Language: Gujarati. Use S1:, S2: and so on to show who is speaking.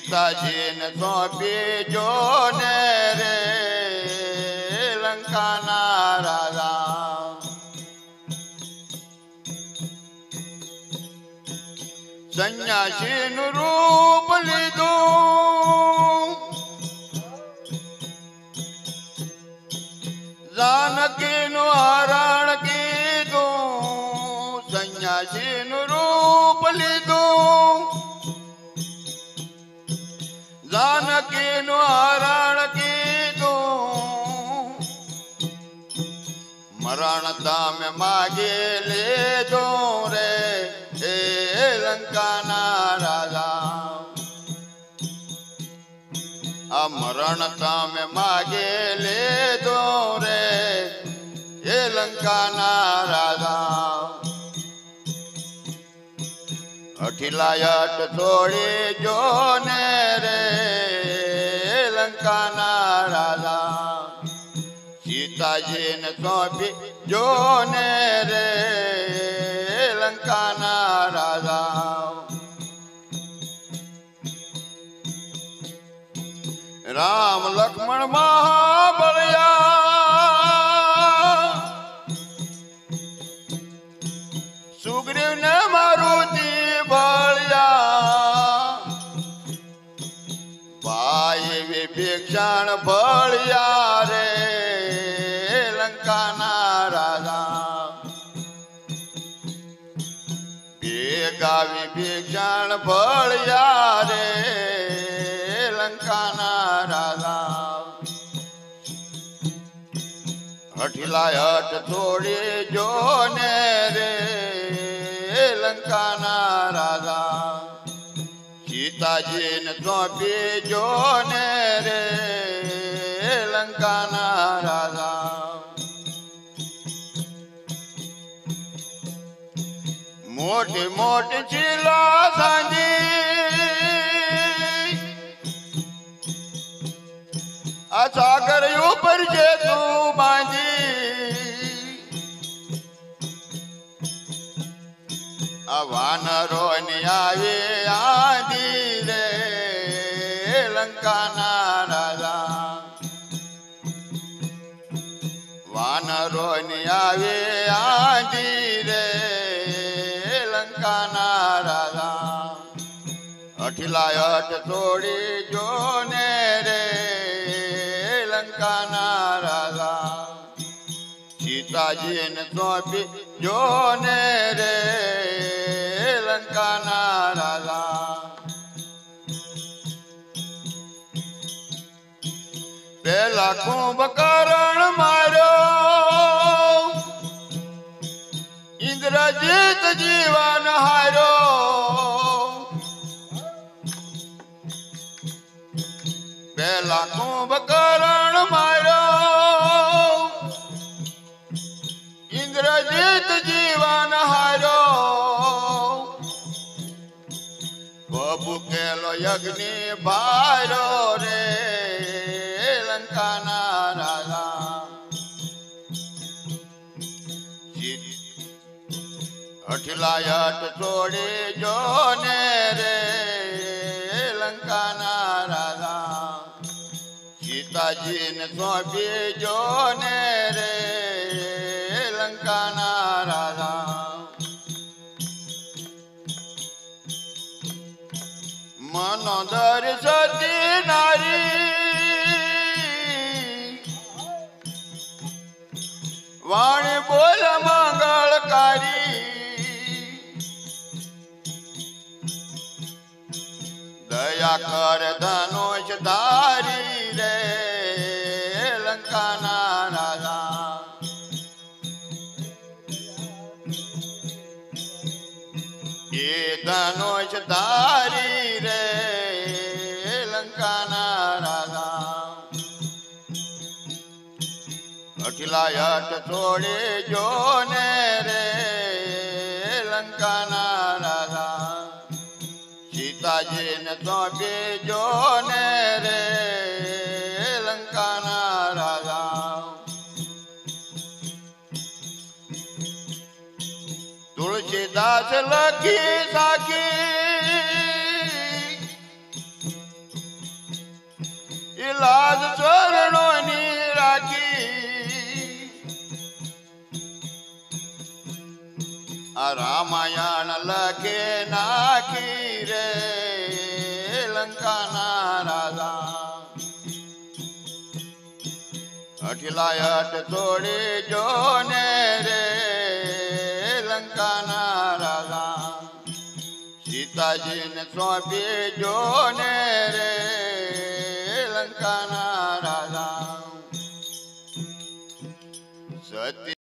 S1: સીતાજીને સોંપી જો ને રે લંકાના રાજા. સંન્યાસીનું રૂપ લીધું જાનકીનું હરણ કીધું. સંન્યાસીનું રૂપ લીધું જાનકીનું હરણ કીધું. મરણ તમે માગી લીધું રે એ લંકાના રાજા. આ મરણ તમે માગી લીધું રે એ લંકાના રાજા. અઠિલાયટ છોડી જો ને રે લંકાના રાજા. સીતાજીને સોંપી જો ને રે લંકાના રાજા. રામ લક્ષ્મણ મહાબળિયા સુગ્રીવ ને મારુતિ બળિયા. ભાઈ વિભીષણ બળિયા રે લંકાના રાજા. ભેગા વિભીષણ બળિયા રે લંકાના રાજા. અઠિલાયટ છોડી જો ને રે લંકાના રાજા. સીતાજીને સોંપી જો ને રે લંકાના રાજા. મોટી મોટી ચીલા સાંજી આ સાગર ઉપર છે તું બાંધી. આ વાનરો ની આવી આંધી રે લંકાના રાજા. વાનરો ની આવી આંધી રે લંકાના રાજા. અઠિલાયટ છોડી જો ને રે લંકાના રાજા. સીતાજીને સોંપી જો ને રે લંકાના રાજા. પેલા કુંભકર્ણ માર્યો ઇન્દ્રજીત જીવન હાર્યો. પેલા કુંભકર્ણ માર્યો ઇન્દ્રજીત જીવન હાર્યો. બબુ કેલો યજ્ઞ ભાર્યો રે લંકાના રાજા. અઠિલાયટ છોડી જો ને રે લંકાના રાજા. સીતાજીને સોંપી જો ને રે લંકાના રાજા. મનોદર સતી નારી વાણી બોલ મંગળકારી. દયા કર ધનુષ ધારી રે લંકાના રાજા. એ ધનુષ ધારી રે લંકાના રાજા. અઠિલાયટ છોડી જો ને રે લંકાના રાજા. સીતાજીને સોંપી જો ને રે લંકાના રાજા. તુલસીદાસ લખી સાખી लाज चरणोनी राखी रामायण लखे नाखी रे लंकाना राजा अठिलायट तोड़ी जोने रे लंकाना राजा सीताजी ने सौंपी जोने रे लंकाना राजा